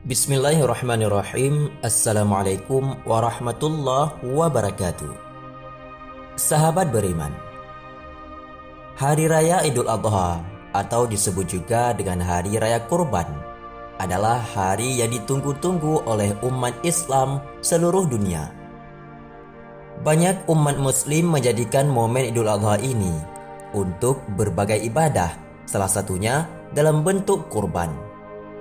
Bismillahirrahmanirrahim. Assalamualaikum warahmatullahi wabarakatuh. Sahabat beriman, Hari Raya Idul Adha atau disebut juga dengan Hari Raya Kurban adalah hari yang ditunggu-tunggu oleh umat Islam seluruh dunia. Banyak umat muslim menjadikan momen Idul Adha ini untuk berbagai ibadah, salah satunya dalam bentuk kurban.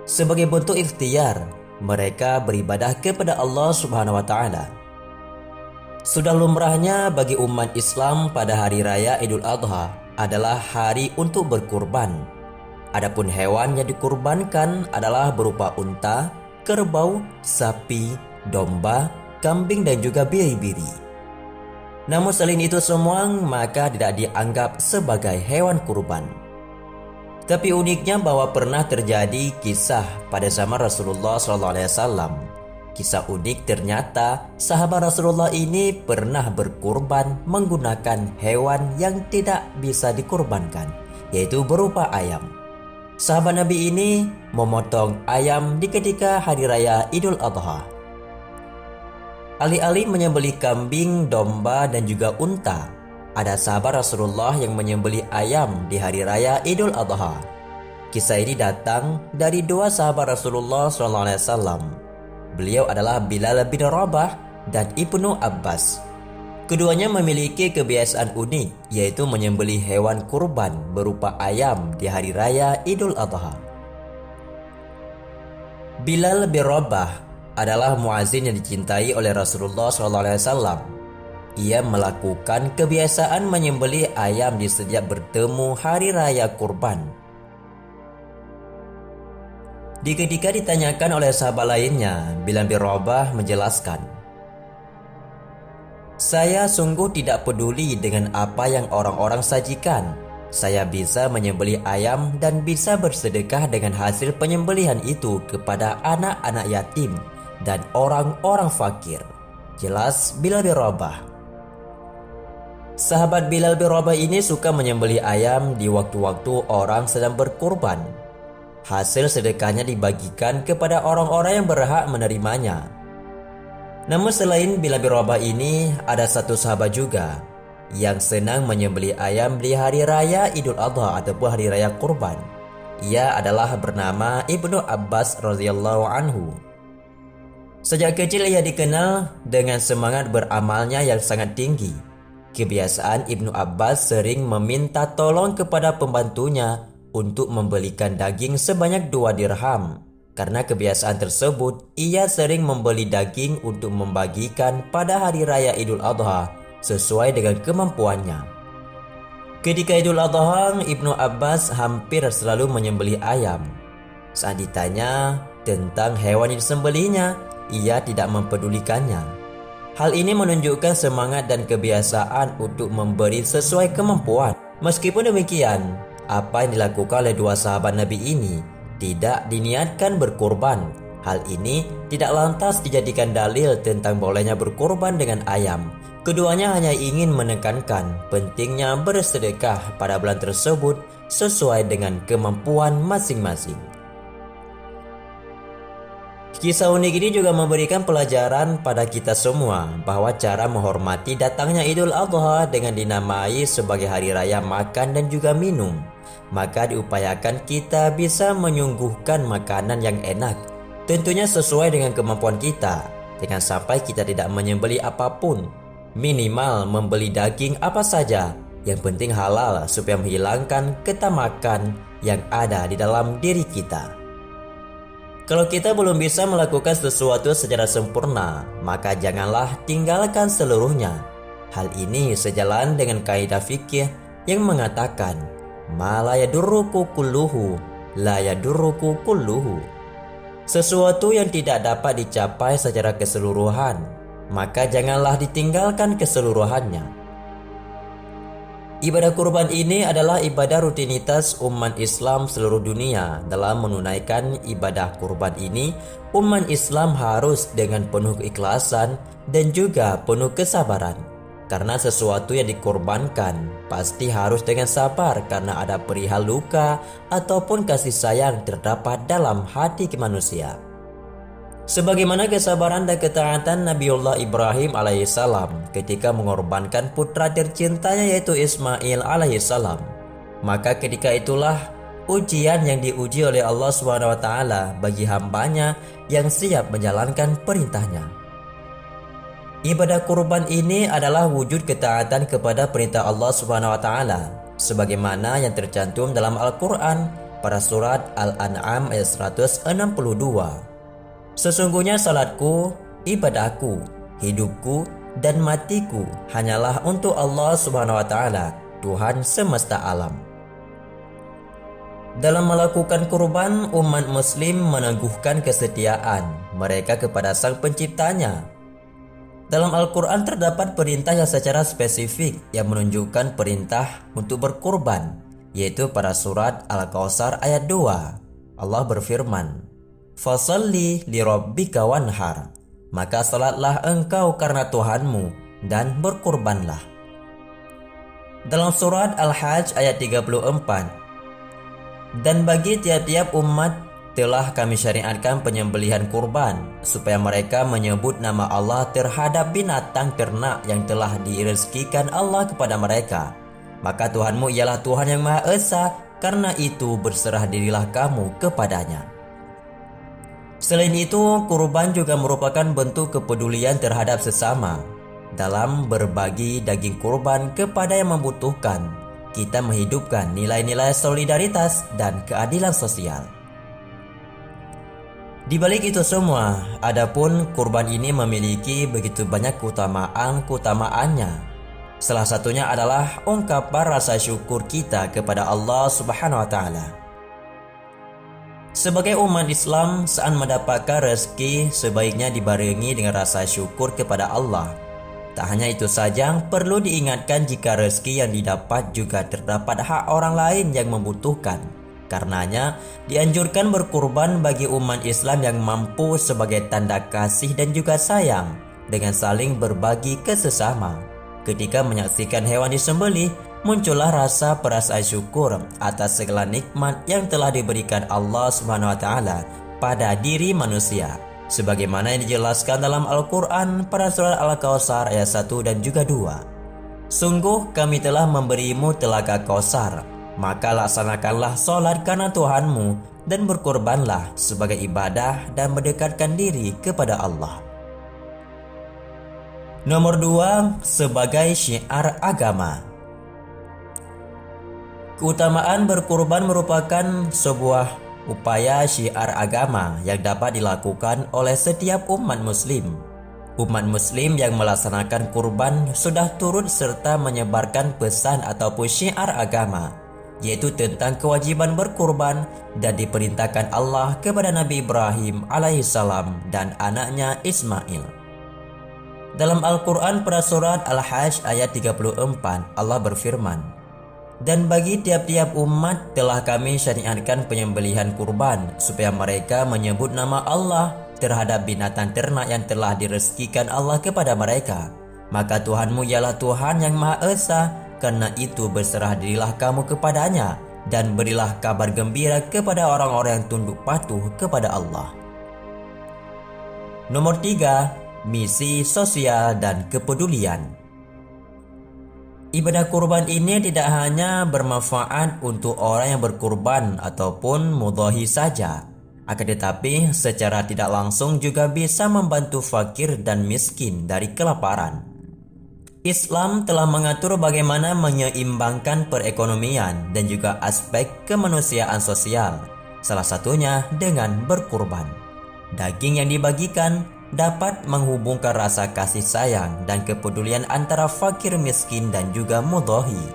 Sebagai bentuk ikhtiar, mereka beribadah kepada Allah Subhanahu wa taala. Sudah lumrahnya bagi umat Islam pada hari raya Idul Adha adalah hari untuk berkurban. Adapun hewan yang dikurbankan adalah berupa unta, kerbau, sapi, domba, kambing dan juga biri-biri. Namun selain itu semua maka tidak dianggap sebagai hewan kurban. Tapi uniknya bahwa pernah terjadi kisah pada zaman Rasulullah SAW. Kisah unik ternyata sahabat Rasulullah ini pernah berkurban menggunakan hewan yang tidak bisa dikurbankan, yaitu berupa ayam. Sahabat Nabi ini memotong ayam di ketika hari raya Idul Adha. Alih-alih menyembelih kambing, domba dan juga unta, ada sahabat Rasulullah yang menyembelih ayam di hari raya Idul Adha. Kisah ini datang dari dua sahabat Rasulullah SAW. Beliau adalah Bilal bin Rabah dan Ibnu Abbas. Keduanya memiliki kebiasaan unik, yaitu menyembelih hewan kurban berupa ayam di hari raya Idul Adha. Bilal bin Rabah adalah muazin yang dicintai oleh Rasulullah SAW. Ia melakukan kebiasaan menyembelih ayam di setiap bertemu hari raya kurban. Di ketika ditanyakan oleh sahabat lainnya, Bilal bin Rabah menjelaskan, "Saya sungguh tidak peduli dengan apa yang orang-orang sajikan. Saya bisa menyembelih ayam dan bisa bersedekah dengan hasil penyembelihan itu kepada anak-anak yatim dan orang-orang fakir." Jelas Bilal bin Rabah. Sahabat Bilal bin Rabah ini suka menyembelih ayam di waktu-waktu orang sedang berkurban. Hasil sedekahnya dibagikan kepada orang-orang yang berhak menerimanya. Namun selain Bilal bin Rabah ini, ada satu sahabat juga yang senang menyembelih ayam di hari raya Idul Adha ataupun hari raya kurban. Ia adalah bernama Ibnu Abbas radhiyallahu anhu. Sejak kecil ia dikenal dengan semangat beramalnya yang sangat tinggi. Kebiasaan Ibnu Abbas sering meminta tolong kepada pembantunya untuk membelikan daging sebanyak 2 dirham. Karena kebiasaan tersebut, ia sering membeli daging untuk membagikan pada hari raya Idul Adha sesuai dengan kemampuannya. Ketika Idul Adha, Ibnu Abbas hampir selalu menyembelih ayam. Saat ditanya tentang hewan yang disembelihnya, ia tidak mempedulikannya. Hal ini menunjukkan semangat dan kebiasaan untuk memberi sesuai kemampuan. Meskipun demikian, apa yang dilakukan oleh dua sahabat Nabi ini tidak diniatkan berkurban. Hal ini tidak lantas dijadikan dalil tentang bolehnya berkurban dengan ayam. Keduanya hanya ingin menekankan pentingnya bersedekah pada bulan tersebut sesuai dengan kemampuan masing-masing. Kisah unik ini juga memberikan pelajaran pada kita semua bahwa cara menghormati datangnya Idul Adha dengan dinamai sebagai hari raya makan dan juga minum, maka diupayakan kita bisa menyuguhkan makanan yang enak, tentunya sesuai dengan kemampuan kita. Jangan sampai kita tidak menyembelih apapun, minimal membeli daging apa saja, yang penting halal supaya menghilangkan ketamakan yang ada di dalam diri kita. Kalau kita belum bisa melakukan sesuatu secara sempurna, maka janganlah tinggalkan seluruhnya. Hal ini sejalan dengan kaidah fikih yang mengatakan, "Ma la yadurruku kulluhu, la yadurruku kulluhu." Sesuatu yang tidak dapat dicapai secara keseluruhan, maka janganlah ditinggalkan keseluruhannya. Ibadah kurban ini adalah ibadah rutinitas umat Islam seluruh dunia. Dalam menunaikan ibadah kurban ini, umat Islam harus dengan penuh keikhlasan dan juga penuh kesabaran. Karena sesuatu yang dikorbankan pasti harus dengan sabar karena ada perihal luka ataupun kasih sayang terdapat dalam hati manusia. Sebagaimana kesabaran dan ketaatan Nabiullah Ibrahim alaihissalam ketika mengorbankan putra tercintanya yaitu Ismail alaihissalam, maka ketika itulah ujian yang diuji oleh Allah SWT bagi hambanya yang siap menjalankan perintahnya. Ibadah kurban ini adalah wujud ketaatan kepada perintah Allah SWT sebagaimana yang tercantum dalam Al-Quran pada surat Al-An'am ayat 162. Sesungguhnya salatku, ibadahku, hidupku, dan matiku hanyalah untuk Allah SWT, Tuhan semesta alam. Dalam melakukan kurban, umat muslim meneguhkan kesetiaan mereka kepada Sang Penciptanya. Dalam Al-Quran terdapat perintah yang secara spesifik yang menunjukkan perintah untuk berkurban, yaitu pada surat Al-Kautsar ayat 2. Allah berfirman, "Fasalli lirabbika wanhar," maka salatlah engkau karena Tuhanmu dan berkurbanlah. Dalam surat Al-Hajj ayat 34, "Dan bagi tiap-tiap umat telah kami syariatkan penyembelihan kurban supaya mereka menyebut nama Allah terhadap binatang ternak yang telah direzekikan Allah kepada mereka. Maka Tuhanmu ialah Tuhan yang Maha Esa, karena itu berserah dirilah kamu kepadanya." Selain itu, kurban juga merupakan bentuk kepedulian terhadap sesama. Dalam berbagi daging kurban kepada yang membutuhkan, kita menghidupkan nilai-nilai solidaritas dan keadilan sosial. Di balik itu semua, adapun kurban ini memiliki begitu banyak keutamaannya. Salah satunya adalah ungkapan rasa syukur kita kepada Allah Subhanahu wa Ta'ala. Sebagai umat Islam, saat mendapatkan rezeki sebaiknya dibarengi dengan rasa syukur kepada Allah. Tak hanya itu saja, perlu diingatkan jika rezeki yang didapat juga terdapat hak orang lain yang membutuhkan. Karenanya, dianjurkan berkurban bagi umat Islam yang mampu sebagai tanda kasih dan juga sayang dengan saling berbagi ke sesama. Ketika menyaksikan hewan disembelih, muncullah rasa perasaan syukur atas segala nikmat yang telah diberikan Allah SWT pada diri manusia, sebagaimana yang dijelaskan dalam Al-Quran pada surat Al-Kautsar ayat 1 dan juga 2. "Sungguh kami telah memberimu telaga Kautsar, maka laksanakanlah sholat karena Tuhanmu dan berkorbanlah sebagai ibadah dan mendekatkan diri kepada Allah." Nomor 2, sebagai syiar agama. Keutamaan berkurban merupakan sebuah upaya syiar agama yang dapat dilakukan oleh setiap umat muslim. Umat muslim yang melaksanakan kurban sudah turut serta menyebarkan pesan ataupun syiar agama, yaitu tentang kewajiban berkurban dan diperintahkan Allah kepada Nabi Ibrahim alaihissalam dan anaknya Ismail. Dalam Al-Quran pada surat Al-Hajj ayat 34, Allah berfirman, "Dan bagi tiap-tiap umat telah kami syariatkan penyembelihan kurban supaya mereka menyebut nama Allah terhadap binatang ternak yang telah direzekikan Allah kepada mereka. Maka Tuhanmu ialah Tuhan yang Maha Esa, karena itu berserah dirilah kamu kepadanya dan berilah kabar gembira kepada orang-orang yang tunduk patuh kepada Allah." Nomor 3, misi sosial dan kepedulian. Ibadah kurban ini tidak hanya bermanfaat untuk orang yang berkurban ataupun mudhahi saja, akan tetapi secara tidak langsung juga bisa membantu fakir dan miskin dari kelaparan. Islam telah mengatur bagaimana menyeimbangkan perekonomian dan juga aspek kemanusiaan sosial, salah satunya dengan berkurban. Daging yang dibagikan dapat menghubungkan rasa kasih sayang dan kepedulian antara fakir miskin dan juga mudhahi.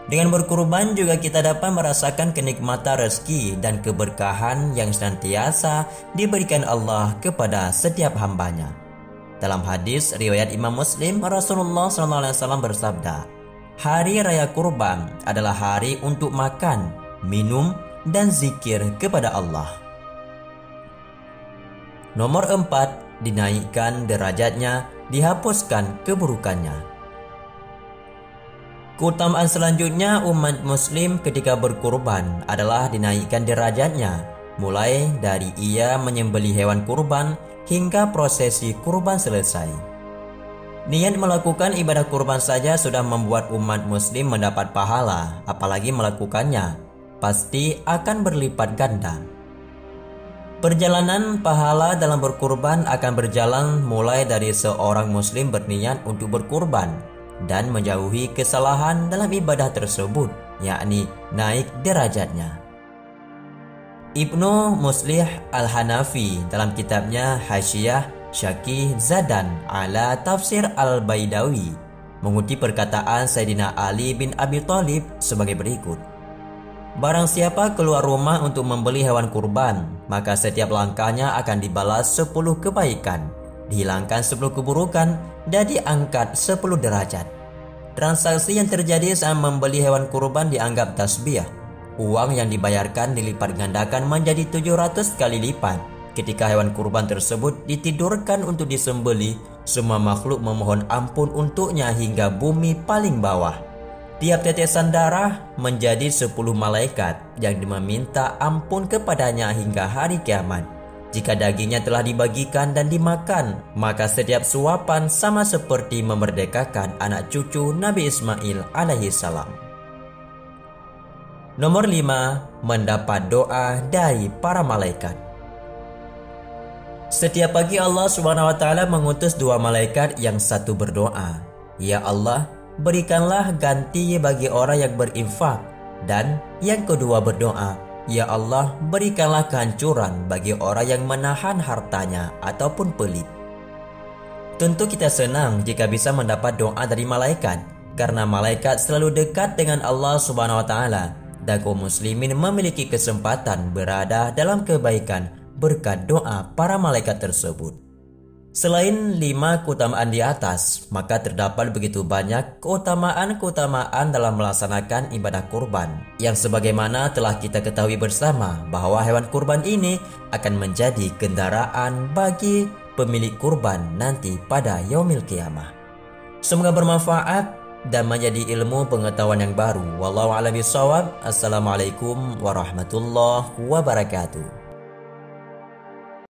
Dengan berkurban juga kita dapat merasakan kenikmatan rezeki dan keberkahan yang senantiasa diberikan Allah kepada setiap hambanya. Dalam hadis riwayat Imam Muslim, Rasulullah SAW bersabda, "Hari Raya Kurban adalah hari untuk makan, minum, dan zikir kepada Allah." Nomor 4, dinaikkan derajatnya, dihapuskan keburukannya. Keutamaan selanjutnya umat muslim ketika berkurban adalah dinaikkan derajatnya, mulai dari ia menyembelih hewan kurban hingga prosesi kurban selesai. Niat melakukan ibadah kurban saja sudah membuat umat muslim mendapat pahala, apalagi melakukannya pasti akan berlipat ganda. Perjalanan pahala dalam berkurban akan berjalan mulai dari seorang muslim berniat untuk berkurban dan menjauhi kesalahan dalam ibadah tersebut, yakni naik derajatnya. Ibnu Muslih Al-Hanafi dalam kitabnya Hasyiah Syaqih Zadan ala Tafsir Al-Baidawi mengutip perkataan Sayyidina Ali bin Abi Thalib sebagai berikut. Barang siapa keluar rumah untuk membeli hewan kurban, maka setiap langkahnya akan dibalas 10 kebaikan, dihilangkan 10 keburukan, dan diangkat 10 derajat. Transaksi yang terjadi saat membeli hewan kurban dianggap tasbih. Uang yang dibayarkan dilipat gandakan menjadi 700 kali lipat. Ketika hewan kurban tersebut ditidurkan untuk disembelih, semua makhluk memohon ampun untuknya hingga bumi paling bawah. Tiap tetesan darah menjadi 10 malaikat yang meminta ampun kepadanya hingga hari kiamat. Jika dagingnya telah dibagikan dan dimakan, maka setiap suapan sama seperti memerdekakan anak cucu Nabi Ismail alaihi salam. Nomor 5. Mendapat doa dari para malaikat. Setiap pagi Allah SWT mengutus 2 malaikat, yang satu berdoa, "Ya Allah, berikanlah ganti bagi orang yang berinfak," dan yang kedua berdoa, "Ya Allah, berikanlah kehancuran bagi orang yang menahan hartanya ataupun pelit." Tentu kita senang jika bisa mendapat doa dari malaikat, karena malaikat selalu dekat dengan Allah SWT, dan kaum muslimin memiliki kesempatan berada dalam kebaikan berkat doa para malaikat tersebut. Selain 5 keutamaan di atas, maka terdapat begitu banyak keutamaan-keutamaan dalam melaksanakan ibadah kurban, yang sebagaimana telah kita ketahui bersama bahwa hewan kurban ini akan menjadi kendaraan bagi pemilik kurban nanti pada yaumil qiyamah. Semoga bermanfaat dan menjadi ilmu pengetahuan yang baru. Wallahu a'lam bishawab. Assalamualaikum warahmatullahi wabarakatuh.